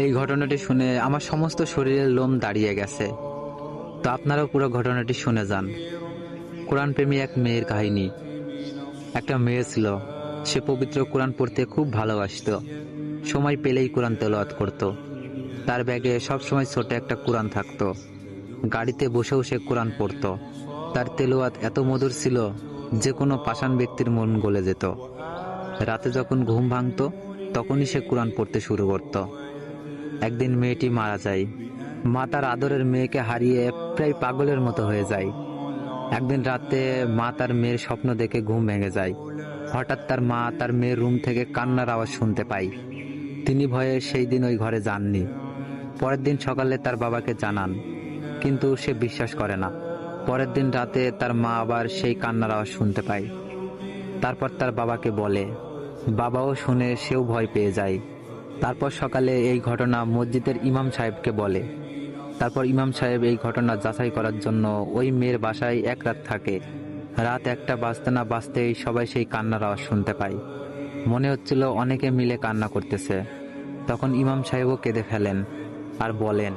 এই ঘটনাটি শুনে আমার সমস্ত শরীরের লোম দাঁড়িয়ে গেছে। তো আপনারাও পুরো ঘটনাটি শুনে যান। কোরআন প্রেমী এক মেয়ের কাহিনী। একটা মেয়ে ছিল, সে পবিত্র কোরআন পড়তে খুব ভালোবাসতো। সময় পেলেই কোরআন তেলাওয়াত করত। তার ব্যাগে সবসময় ছোট একটা কোরআন থাকতো। গাড়িতে বসেও সে কোরআন পড়তো। তার তেলাওয়াত এত মধুর ছিল যে কোনো পাষাণ ব্যক্তির মন গলে যেত। রাতে যখন ঘুম ভাঙতো তখনই সে কোরআন পড়তে শুরু করত। একদিন মেয়েটি মারা যায়। মা তার আদরের মেয়েকে হারিয়ে প্রায় পাগলের মতো হয়ে যায়। একদিন রাতে মা তার মেয়ের স্বপ্ন দেখে ঘুম ভেঙে যায়। হঠাৎ তার মা তার মেয়ের রুম থেকে কান্নার আওয়াজ শুনতে পায়। তিনি ভয়ে সেই দিন ওই ঘরে যাননি। পরের দিন সকালে তার বাবাকে জানান, কিন্তু সে বিশ্বাস করে না। পরের দিন রাতে তার মা আবার সেই কান্নার আওয়াজ শুনতে পায়। তারপর তার বাবাকে বলে, বাবাও শুনে সেও ভয় পেয়ে যায়। তারপর সকালে এই ঘটনা মসজিদের ইমাম সাহেবকে বলে। তারপর ইমাম সাহেব এই ঘটনা যাচাই করার জন্য ওই মেয়ের বাসায় এক রাত থাকে। রাত 1টা বাজতে না বাজতেই সবাই সেই কান্নার আওয়াজ শুনতে পায়। মনে হচ্ছিল অনেকে মিলে কান্না করতেছে। তখন ইমাম সাহেবও কেঁদে ফেলেন আর বলেন,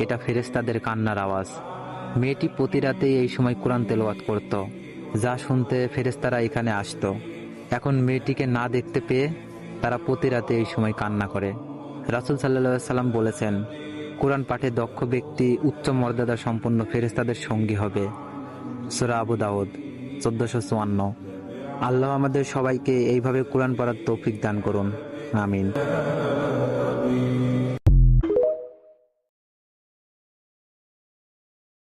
এটা ফেরেশতাদের কান্নার আওয়াজ। মেয়েটি প্রতি রাতেই এই সময় কোরআন তেলাওয়াত করত, যা শুনতে ফেরেশতারা এখানে আসতো। এখন মেয়েটিকে না দেখতে পেয়ে তারা প্রতি রাতে এই সময় কান্না করে। রাসূল সাল্লাল্লাহু আলাইহি সাল্লাম বলেছেন, কোরআন পাঠে দক্ষ ব্যক্তি উচ্চ মর্যাদা সম্পন্ন ফেরেশতাদের সঙ্গী হবে। সূরা আবু দাউদ 1454। আল্লাহ আমাদের সবাইকে এইভাবে কোরআন পড়ার তৌফিক দান করুন। আমিন।